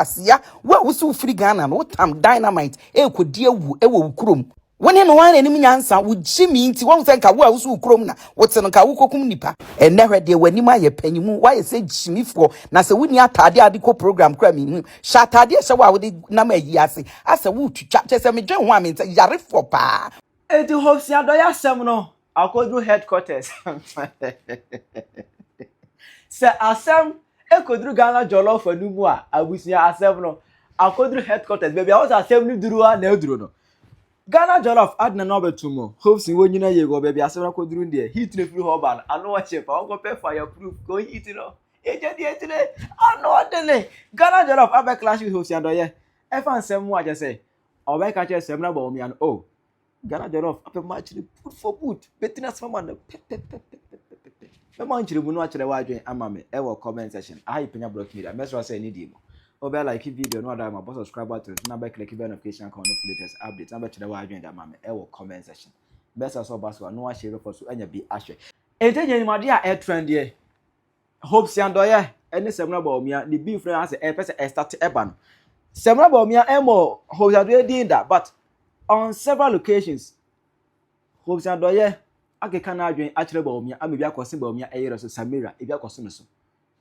asia wo so free Ghana no tam dynamite ekodi ewu ewo ukrom woni no wan enim nyansa wo jimi nti won se nka wo so ukrom na wote no ka wo kokum nipa enne hwede wanim aye panyimu waye se jimifo na se woni atade ade ko program kra mi sha atade hye wa wo de na ma yi ase asa wo twitwa chese me dwen ho am nti yare fo pa eti Hopeson Adorye asem no akodru headquarters se asem ekodru Ghana Jollof anumu a abusia asem no akodru headquarters baby awos asem ni duru a na eduru no Ghana Jollof adna no betumo Hopeson wo nyina yego baby asem na kodru ndie hit ne free hoban ano wa chef awon go pay fire proof go hit no eje die tire ano dele Ghana Jollof abe clash with Hopeson Adorye e fan sem mu aje say obe ka che Samira Bawumia no oh Ghana Jollof ape match the put for boot betina sama na me man chire mu no akire wa adwen ama me e wo comment section I Penyah block media mesra say ni di mo obe like video no ada ma subscribe button na be click the notification icon no latest update na be chire wa adwen da ma me e wo comment section best so baso no wa share for so anya bi ahwe entenye ni made a e trend ye Hopeson Adorye ene Samira Bawumia the beef friend as e person e start e ban Samira Bawumia e mo Hopeson Adorye din da but on several occasions Hopeson Adorye akeka na adwen akire Bawumia amebi akosi Bawumia eyere so Samira ebi akosi no so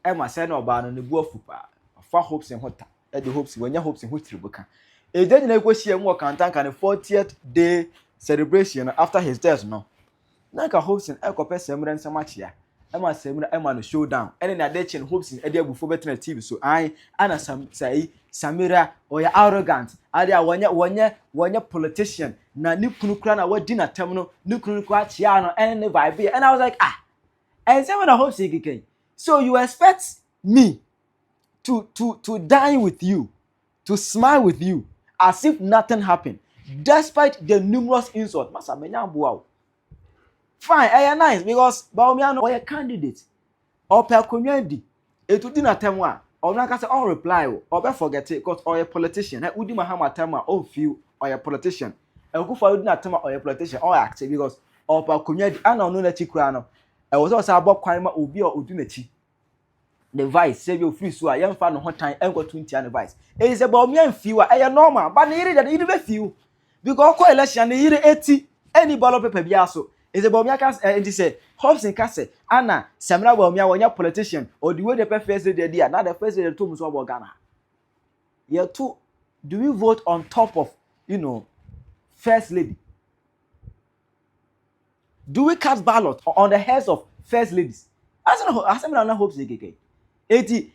e ma se na oba no ne bu afupa fa Hopeson hota e de Hopeson wanya Hopeson ho tiribuka e de nyina ekohie mu okantanka ne 40th day celebration after his death no na ka Hopeson e kopɛ Samira nsamakia e ma Samira e ma no showdown ene na de chen Hopeson e de agufo betena TV so ai ana sai Samira oya arrogant ade a wonye politician na ni kunu kra na wadi na tem no ni kunu kwa chia no ene vibe and I was like and say when I hope say keke so you expect me to dine with you to smile with you as if nothing happened despite the numerous insults masa menya boa fine nice because Bawumia no oya candidate opa konwandi etudi na tem a ona ka say on reply or be forget it because or a politician na udi mahama time or feel or a politician e go for udi na time or a politician or act because opa community ana onu na chikura no e wo so abo kwan ma obi o odu na chi the vice say you free so a yem fa no ho tan enko 20 an vice e say Bawumia feel a normal but na iri be feel because ko election na iri 80 any ballot paper bia so is a Bawumia can and say Hopeson can say Anna Samira Bawumia when politician or the way the first lady there now the first lady to about Ghana. You too do we vote on top of first lady? Do we cast ballot on the heads of first ladies? As Samira na Hopeson keke. Enti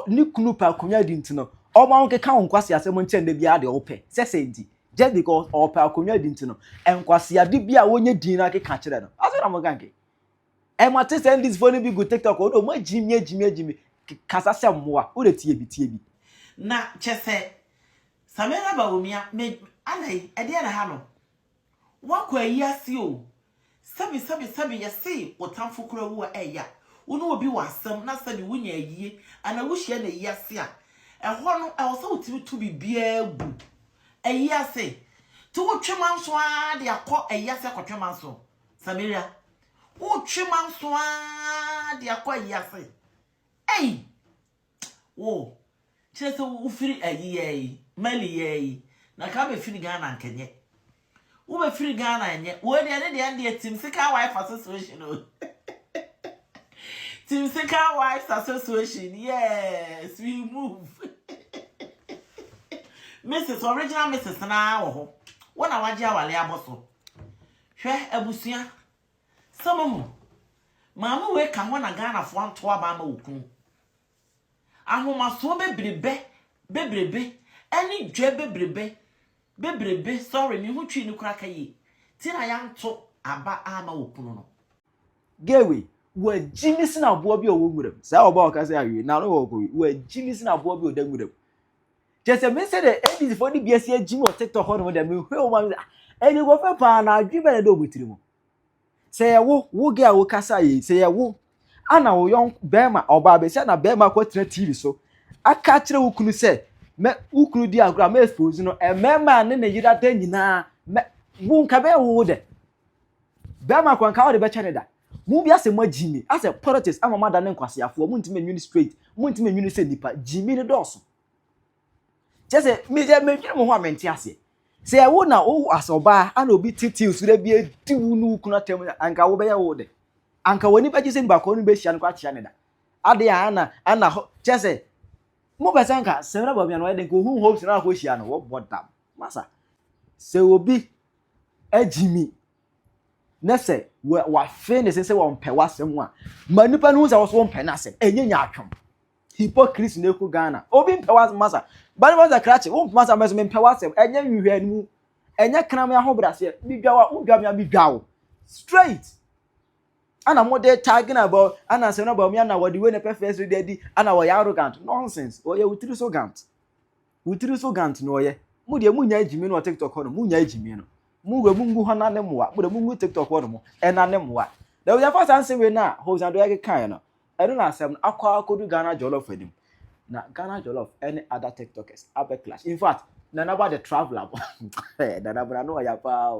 ni kunu pa kunya di ntino. O ma won keka won kwase asem nche nda bia de ope. Sese enti just because opa akonya di ntino enkwase ade bia wonye din na keka kire no aso na mo ganke e ma te send this phone bi go TikTok o mo jimi kasa se mmoa o de tie bi na chese Samira Bawumia me alai e de na ha no wakwa yi ase o sabi yesi otamfo kura wo eya wonu obi wasam na sabi wunya yie ana wo hia na yi ase a ho no e wo so otimi to bibia bu eyase to wotwema nso a de akọ eyase akotwema nso Samira wotwema nso a de akọ eyase wo chese wo firi ayi mali na ka be firi Ghana nkenye wo be firi Ghana enye wo de team sika wife association o team sika wife association yes we move Mrs. Original Mrs. na wo ho wona waje awale aboso hwe abusia somomu mama we ka ho na Ghana fo anto aba ma okun ahoma so bebrebe ani dwe bebrebe sorry me hu twi ni kura kayi ti na ya nto aba ama okun no gewe wa jimisi na abo bi o wonwuram sa oba o ka say awie na no wo ko wa jimisi na abo bi o danwuram just me say the edit for the BSC Jimmy or TikTok on with them who want any go fa na adwibe na do botiri mu say wo ge a wo kasa yi say wo ana wo yon bema oba be say na bema ko tira TV so aka kire wo kunu say me wo kunu di agora me expose no e mema ne yira da nyina wo nka be wo de bema ko nka wo de be chane da mu bi ase mo Jimmy as a politics amama da ne nkwase afo mu ntime nwini straight mu ntime nwini say nipa Jimmy ne doso Just me ho amenti ase. Say I wo na wo asoba ana obi titi usure bi edi wu nu kuna tem anka wo be ya wo de. Anka woni ba gise ba ko nu be hia no kwa chia ne da. Ade ana just mo be sanka Samira Bawumia no de ko hu hopes na ko hia no wo bodam. Masa. Se obi agimi na se wa fe ne se won pe wasem a manipa no se wo so won pe na se enye nya atwom hypocrisy na eku Ghana obi pe wasem masa bani was a crache won masa meso me pe wasem enye hwehwe anu enye kram ya hobrase bidwa mi bidwa straight ana mo de tagging about ana Samira Bawumia na wodi we ne pe first ready ana wo ya arrogant nonsense o ye wutiri so gant no ye mu de mu nya agimi no TikTok no mu nya agimi no mu we mungu hana ne moa mu de mungu TikTok no mo ena ne moa da we afa san se we na Hopeson Adorye kan no eno na asem akwa akodu Ghana Jollof adim na Ghana Jollof any other TikTokers abe clash in fact na na the traveler da na bra no ya pa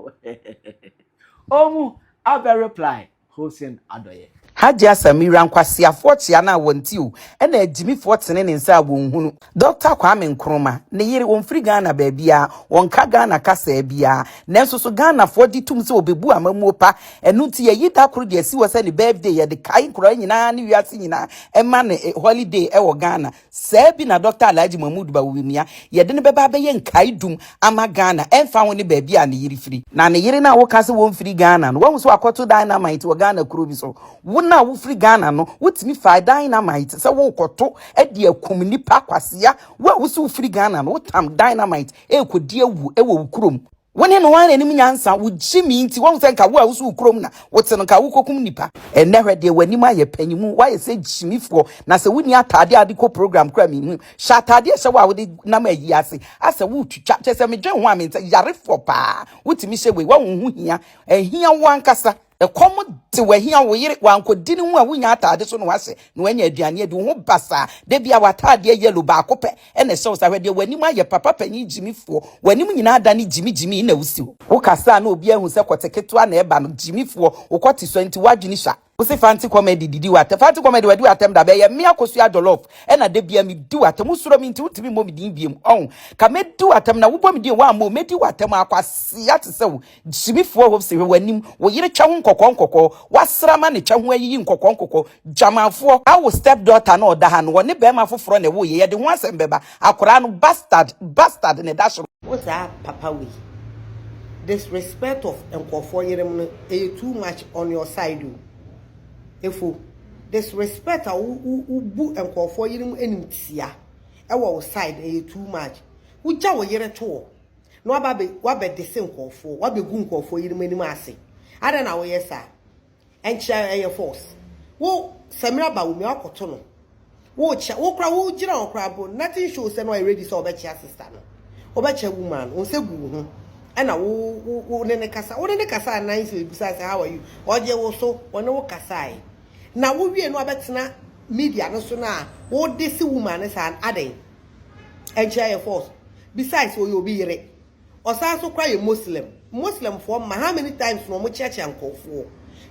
omu abe reply Hopeson Adorye Haja Samira nkwasiafo tia na wonti o na agimifo tene ne nsa wonhunu Dr. Kwame Nkrumah ne yire wonfiri Ghana baabia wonka Ghana kasa bia nanso so Ghana fo ditum se obebu amamu pa enu ti ye yida kro de si wose ne birthday ye de kai kro nyina ne wiase nyina ema ne holiday e wo Ghana se bi na Dr. Alhaji Mahmoud Bawumia ye de ne beba be ye nkai dum ama Ghana emfa woni baabia ne yire firi na ne yire na wo kase wonfiri Ghana no wo so akoto dynamite wo Ghana kro bi so na wo free Ghana no wotimi fa dynamite se wo koto e de akum nipa kwasea wo so free Ghana no wotam dynamite e kodi awu e wo wukurom woni no wan anim nyansa wo jimi nti wo se nka wo so wukurom na wote no ka wo kokum nipa enne hwede wanim aye panyimu wa ye se jimifo na se woni atade adiko program kra mi hu sha atade hye wa wo de nam ayi ase ase wo twitwa chese me dwen ho amenta yare fo pa wotimi hye we wa wo hu hia ehia wo ankasa komo te wahia wo yire wankodi ne hu a wunya atade so no wase no wanya aduane adu ho basa de bia watade yellow ba kope ene so sa hwede wanim aye papa panyi jimifo wanim nyina ada ne jimi na wusi wo kasa na obi ahu se koteketo na eba no jimifo wo kwoti so nti wadwini sha Usi fancy comedy didi wate. Fancy comedy wadi watem da be ye me akosu Jollof. Ena de bia mi di watem usuro mi nti utimi mo mi din biem. On ka me di watem na wo mi di wa mo me di watem akwase ate se wo. Jimifo wo se wanim wo yire twa ho nkokɔ wasrama ne twa ho ayi nkokɔ jamafo awo step daughter na oda ha no wo ne be ma foforo na wo ye de ho asem beba akora no bastard ne dasho. What's that papa we? Disrespect of nkofo yerem too much on your side. Efo disrespect a bu nkofo yerem enim tia e wo side too much. Uja wo yere to no wabe dese nkofo wabe gu nkofo yerem enim ase. Ada na wo yesa encha e force. Wo Samira Bawumia akoto no. Wo cha wo kra wo gira wo kra bo nothing shows say no ready so obe chia sister no. Obe chia woman on se gu ho. Ena wo ne kasa nice we bisa say how are you? Oje wo so one wo kasa na wo wie no abetena media no so na wo desi woman say aden encha force. Besides wo you be yere. Osa so kra ye Muslim for how many times no mo church ankofo.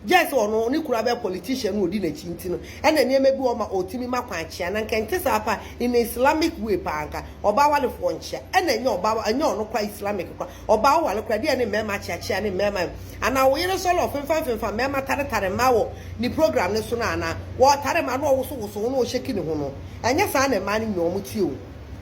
Just ono ni kura be politician no odi na chinti no ena ne bi o ma otimi makwa achia na nkente sa pa in Islamic way pa anka oba wale fo nchia ena nya oba anya ono kwa Islamic kwa oba wale kwa dia ne mema achia ne mema ana wo yere solo fenfa mema tare mawo ni program ne so na ana wo tare ma no wo so no o sheki ne ho no anya sa na ma ni nyomo ti o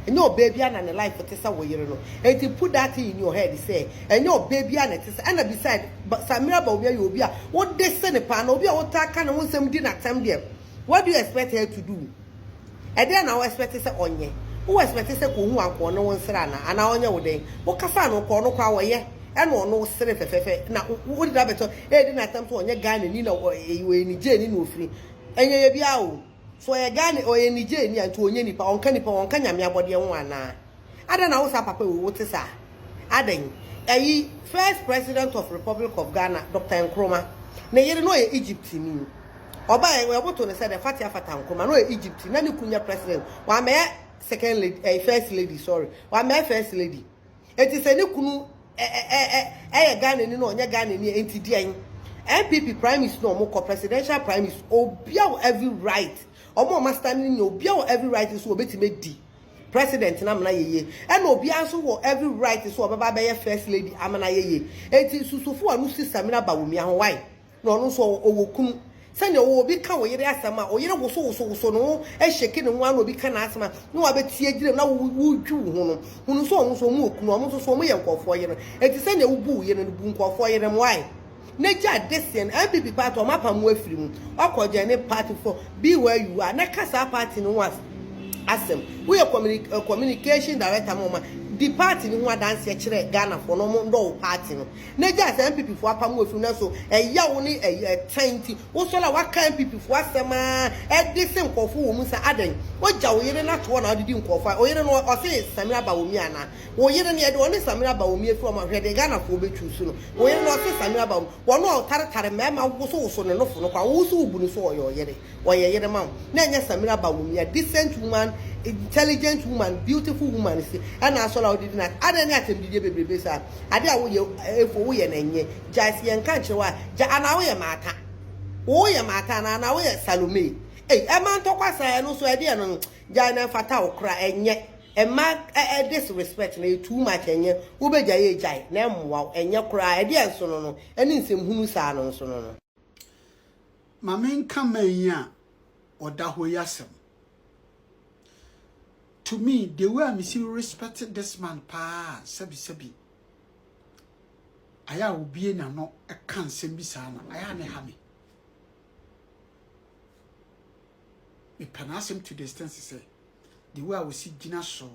enya o baby ana ne life tesa wo yere no and to put that in your head say enya o baby ana tesa and beside Samira Bawumia you obi a what dey say ne pa na obi a what aka na wonsem di na time there. What do you expect her to do? E dey na wo expect say onye wo expect say ko hu anko no wonsra na ana onye wo den wo kasa no ko no kwa wo ye e no no sere fefefe na wo di da beto e di na time to onye Ghana ni na wo ni je ni no ofiri enye ye bia o so ye Ghana o ye Niger ni anto onye nipa onka nyame abode ho ana ada na wo sa papa wo wote sa aden ayi first president of Republic of Ghana Dr. Nkrumah na yere no ye Egypt ni oba we boto ne say the Fatia Nkrumah no ye Egypt na ni kunya president wa me second lady first lady sorry wa me first lady eti se ni kunu Ghana ni no onye Ghana ni enti di an MPP prime minister no mo presidential prime minister obia every right omo master ni obia every right so obetime di president na amana yeye e na obi anso wo every right so obaba be first lady amana yeye enti susufu anu si Samira Bawumia ho why na onu so owokunu sɛ ne wo obi ka wo yere asama o yere woso no e sheke ne ho an obi ka na asama no wa betie gire na wo dwu ho no hunu so onu so mu okunu omu so mu ye nkofo yere enti sɛ ne wo bu yere no bu nkofo yere mo why Neja desian MPP party o mapa mu afiri mu okoje ne party for be where you are na kasa party no was asem we communication director mama the party ni ho dance kire Ghana for no ndo party no Neja MPP for apa mu afiri na so eya wo ni 20 wo so la waka MPP for asema disi nkofo wo mu sa adan oja wo yere na to na odidi nkofo o yere no o se Samira Bawumia na wo yere ne de oni Samira Bawumia fi o ma hwede Ghana for betu su no wo yere no se Samira Bawumia wo no tare mema wo so ne no fo no kwa wo so ubu no so o yere ma na nya Samira Bawumia decent woman, intelligent woman, beautiful woman see and aso la odidi na adan ni atembidie bebrebe sa ade a wo ye efo wo ye na nye jasi ye nka nchewa ja ana wo ye mata na wo ye Salome e man to kwasa no so ade no ja na fata okra enye ema disrespect na too much enye wo beja ye jai na emwa enye kra ade enso no eni nsem hunu sa no nso no mamen kamanya oda ho yasem. To me, the way I see respected this man, pa, sebi. Aya ubiye na no a can sembi sana. Aya ne hami. Me panas him to the distance say, the way I will see Gina so.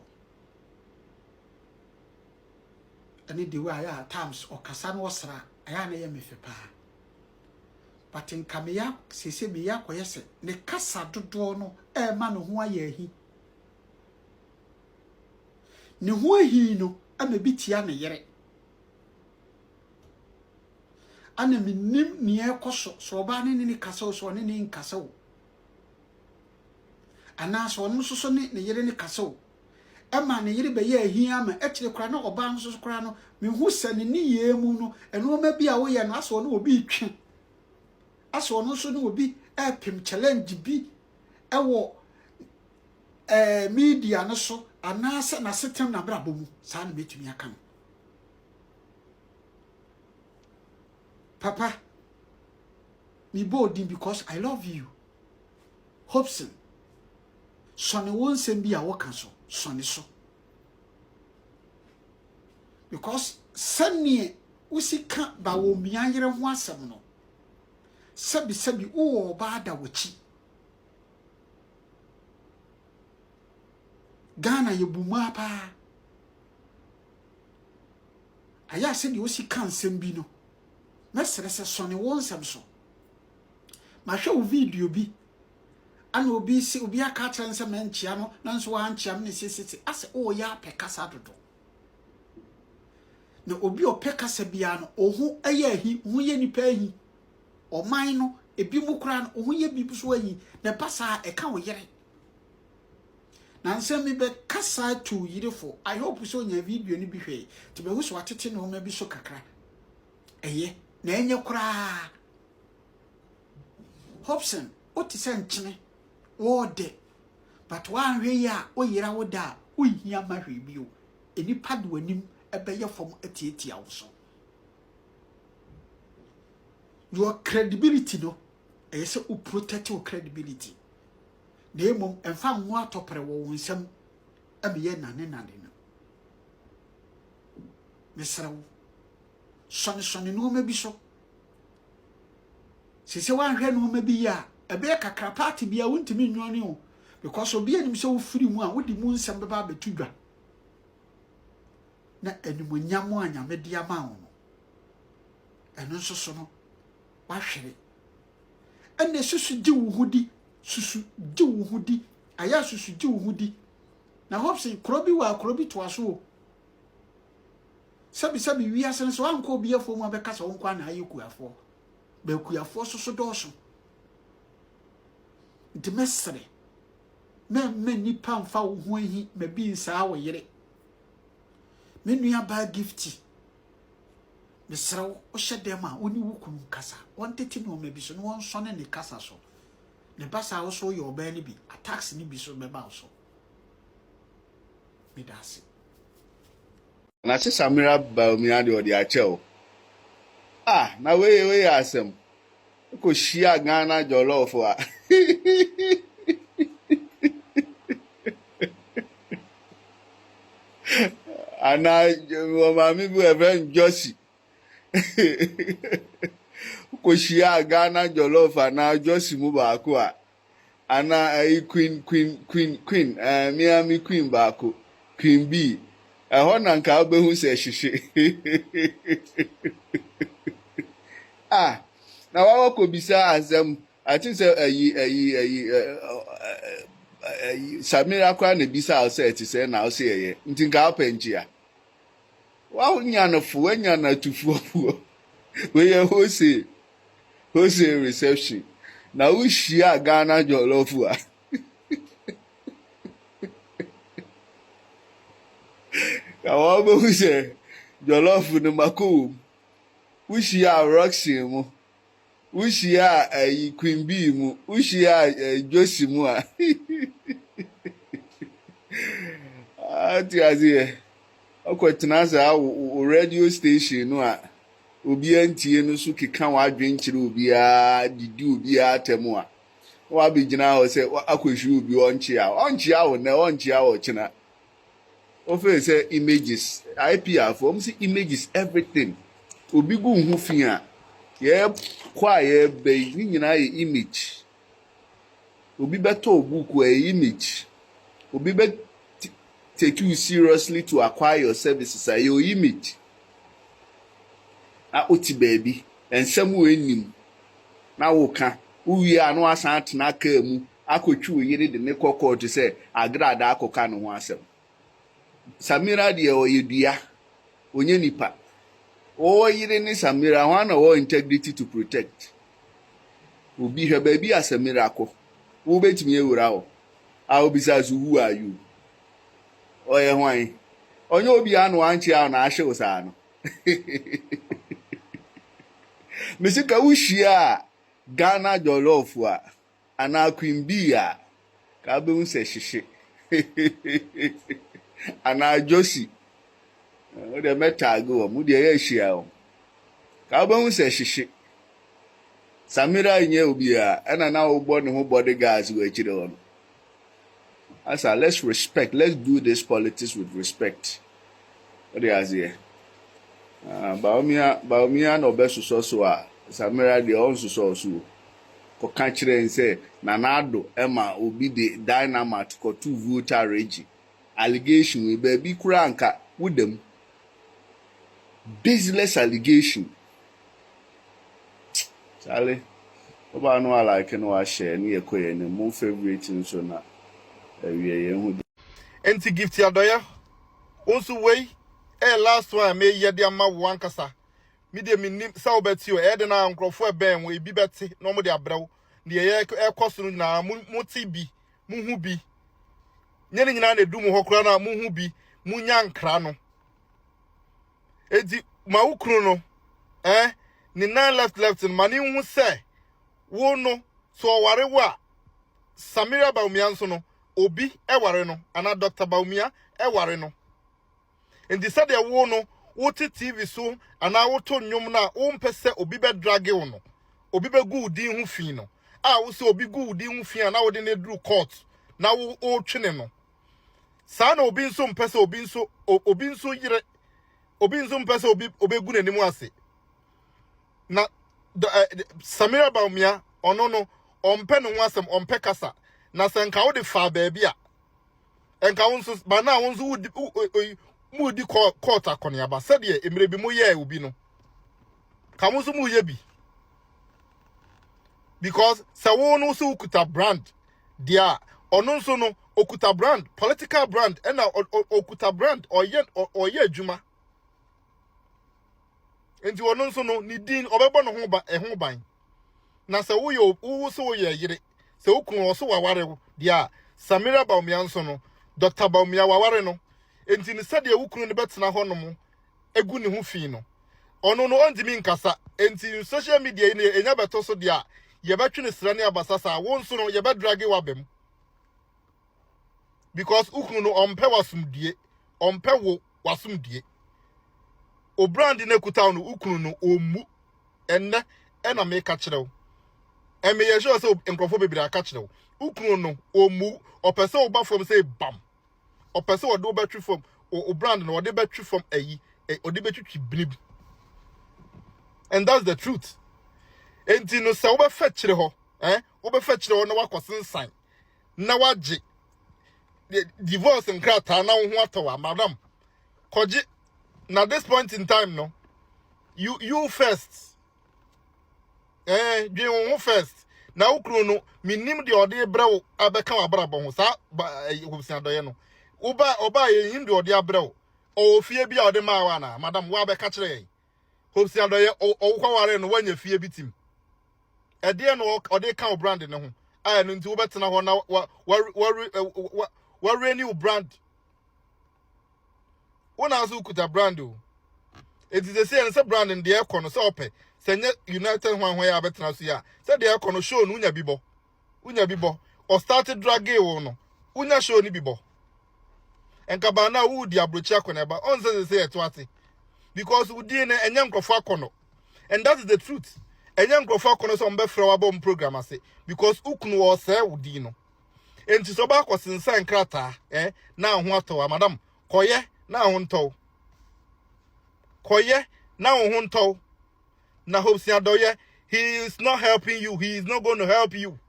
And the way I at times or Kasan wasra, aya ne yemi fe pa. But in Kamia, se me ya kwese, ne kasa do no, man who I he. Ne ho ahi no amabitia ne yere ana minim ne ekoso so ba ne kasa so ne nkasa wo ana so no so ne yere ne kasa wo ema ne yere be ye ahi ama ekire kra na oba nso so kra no me hu sane ne yemu no eno ma bia wo ye no aso no obi twe aso no so no obi epim challenge bi ewo media no so anasa na setem na brabo mu sa na betumi aka no papa me bolding because I love you Hopeson so ne won sem bi a woka so ne so because sane usika Bawumia yere ho asem no sabi wo ba da wachi Ghana ye buma pa aya se di osi kan sem bi no mesere se so ne won sem so ma hwe video bi ana obi se obi aka kire nse menchia no na nso wa anchia me sesese ase o ya pekasa dodo na obi o pekasa bia no ohu eye ahi hu ye nipa ahi o man no ebi mu kra no ohu ye bi so ahi na pasa e ka wo yere na nsem mi be kasa to yirefo I hope so nya video ni bi hwe to be hu so atete no ma bi so kakra eye na enye kra Hopeson oti se nchene wo de but wan hwe ya o yira wo da o hia ma hwe bi o enipa do anim ebe ye fom atietia wo so your credibility no eye se o protect your credibility na emom emfa nwo atopere wo nsem abiye nane no mesrawo sone no ma bi so sese wan hwe no ma bi ya ebe kakra party bia wontimi nwone o because obi anim se wo firi mu a wodi mu nsem beba betudwa na animonyam anyame dia ma wo no eno nso so no wa hwere ene susu di wo hudi susu di wo hudi aya susu di wo hudi na Hopeson krobi wa krobi to aso sabi wi asen so anko obi afo mu abeka so nko na ayekuafo be kuafo so doso dimesre me nipa mfa wo ho ahi ma bi nsa wo yere me nua ba gifty mesrawo o hyedem a oni wukunu kasa won tete no ma bi so no won so ne kasa so ne basa wo so yo ba ni bi attacks ni bi so be ba so medase na se Samira Bawumia de odi ache ah na we asem ko shia Ghana Jollof a ana mami bu even Josi ko shia Ghana Jollof ana Josi mu ba ko a ana queen Miami queen ba ko Queen B ehọ na nka obehu se hihye ah na wawo ko bisa azam ati se Samira kwa na bisa o se ti se na o se ye nti nka openjia wa nya na fu anya na tufu we ye hose reception na wo hia Ghana Jollof a kawo bo se Jollof no mako Ushia Roxy mu Ushia Queen B mu Ushia Josi mu a ati azie okwetena za radio station no a obi antie no so keka wa adwenkyere obi a didi obi a temu a wa begina ho se akwehwe obi onche a wo na onche a wo chena ofe say images IPR form see images everything obi gu hu fi a ye kwa ye be ni nyina ye image obi beto book e image obi be take you seriously to acquire your services are your image a oti baby ensem we nim na wo ka uwi anu asan atena ka mu akotwu yire de ne kokko to say agrada akoka no ho asem Samira de oyedua onye nipa o yire ni Samira ho na wo integrity to protect obi hwe baby Samira ko wo betimi ewura ho a obisa zu who are you oye hwan onye obi anu anchi a na ahye usa no misika wuhia Ghana Jollof a ana Queen B a ka be unse hihye ana Josi o de metago mu de ye hia o ka be unse hihye Samira nye obi a na wo ne ho bodyguards we chire on asa let's respect, let's do this politics with respect. What do you say? Bawumia no be so a Samira de on so ko kan kire nse na nado ema obi de dynamite ko to voter regi allegation we baby kura anka wudem baseless allegation Charlie oba no like no a share ni ekoye ni mo favorite nso na Enti Gifty Adorye onsu wey last one me ye de ama wo ankasa me de minim sa obeti o de na nkrofo ben we bi beti no mo de abrew de ye ekoso na muti bi muhu bi nyene nyina na dum ho kra na muhu bi munya nkra no edi ma ukru no ni na left mani hu se wo no so ware wa Samira Bawumia nso no obi eware no ana Dr. Bawumia eware no ndi said e wo no wo ti TV so ana wo to nnwom na wo mpese obi be drag wo no obi be gu din hu fi no a wo se obi gu din hu fi ana wo de ne dru court na wo o twene no sa na obi nso mpese obi nso yire obi nso mpese obi gu nanim ase na Samira Bawumia ono no ompe no wasem ompe kasa na senka wo de fa baby a enka wonso ba na wonso mu di court akonia ba said ye emre bi mo ye obi no ka wonso mu ye bi because se wo no so okuta brand dia ono nso no okuta brand political brand na okuta brand oye adwuma enti ono nso no ni din obebo no ho ban na se wo so ye yire se ukun oso waware dia Samira Bawumia nso no Dr. Bawumia waware no enti ni sade ukun ne betena ho no mo egu ne ho fi no ono no ondimi nkasa enti social media ni enya beto so dia ye betwe ne sra ne abasasa wo nso no ye be drag wabem because ukun no ompe wasumdie ompe wo wasumdie o brand na kuta no ukunu no omu enne na me ka kire wo e me ye sure say enkrofo bebiri aka kire wo ukunu no omu opese wo ba from say bam opese wo do betwi from o brand no wo de betwi from ayi o de betwi binibi. And that's the truth. Enti no se wo be fa kire ho wo be fa kire ho na wakosensan na waje divorce nkrata na wo ho atawa madam koje na this point in time no you first dwe wo first na ukru no minim de ode brew abeka wabrabo ho sa Hopeson Adorye no oba ye him de ode abrew o fie bia ode ma wa na madam wa abeka kire yen Hopeson Adorye o kwa ware no wanya fie bitim ede no ode ka brand ne ho aya no nti wo betena ho na wa renew brand wona azu kuta brand o it is the same say brand in the econo so ope senye United hwan ya betena so ya say the econo show no unya bibo or started dragging wo no unya show ni bibo enkaba na wo di abrochi akona ba on say eto ate because we di na enye nkrofo akono and that is the truth enye nkrofo akono so mbe frɛ wabom program ase because ukunu wo say wo di no enti so ba kwasensan krata na ho ato madam koye na ho nto koye na ho nto na Hopeson Adorye he is not helping you, he is not going to help you,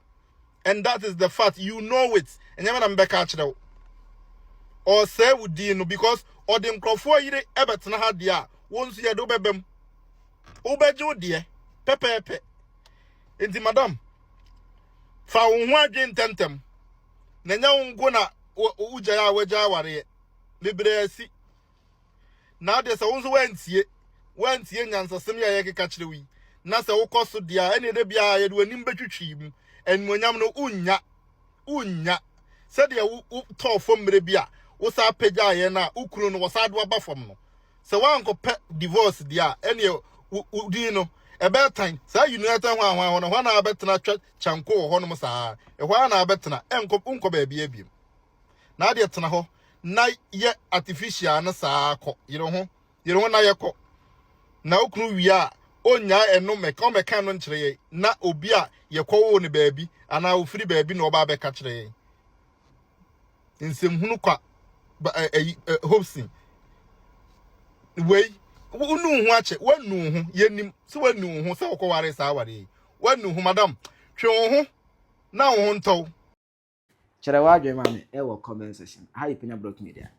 and that is the fact, you know it. And you na mbeka akire or say wudi no because or the nkrofo yire ebetena ha dia wonsu ye do bebem obeje odie pepepe enti madam fa wo ho adwen tentem na nya wongo na uja ya waja ware bebre asi na de se wonso wantie nyansasem ya yekeka kire wi na se wo koso dia ene de bia ye de wanim betwitwi mu enmonyam no unya se de wo to fom mere bia wo sa pagya ye na ukunu no wo sa do aba fom no se wanko pe divorce dia ene udi no ebe time sa United hwan no hwana abetena chanko ho no sa hwana abetena enko ba bia biem na de tena ho na ye artificial na sa akọ yire ho na ye kọ na ukunu wi onya eno meka no nkyere ye na obi a ye kọwo ne baabi ana ofiri baabi na oba abeka kyere ye nsem hunu kwa Hopeson wey unu hu ache wanu hu yenim se wanu hu se okoware sa aware wanu hu madam twe hu na hu nto Chere wa adwe ma me e wo comment section. Hi Penyah Block Media.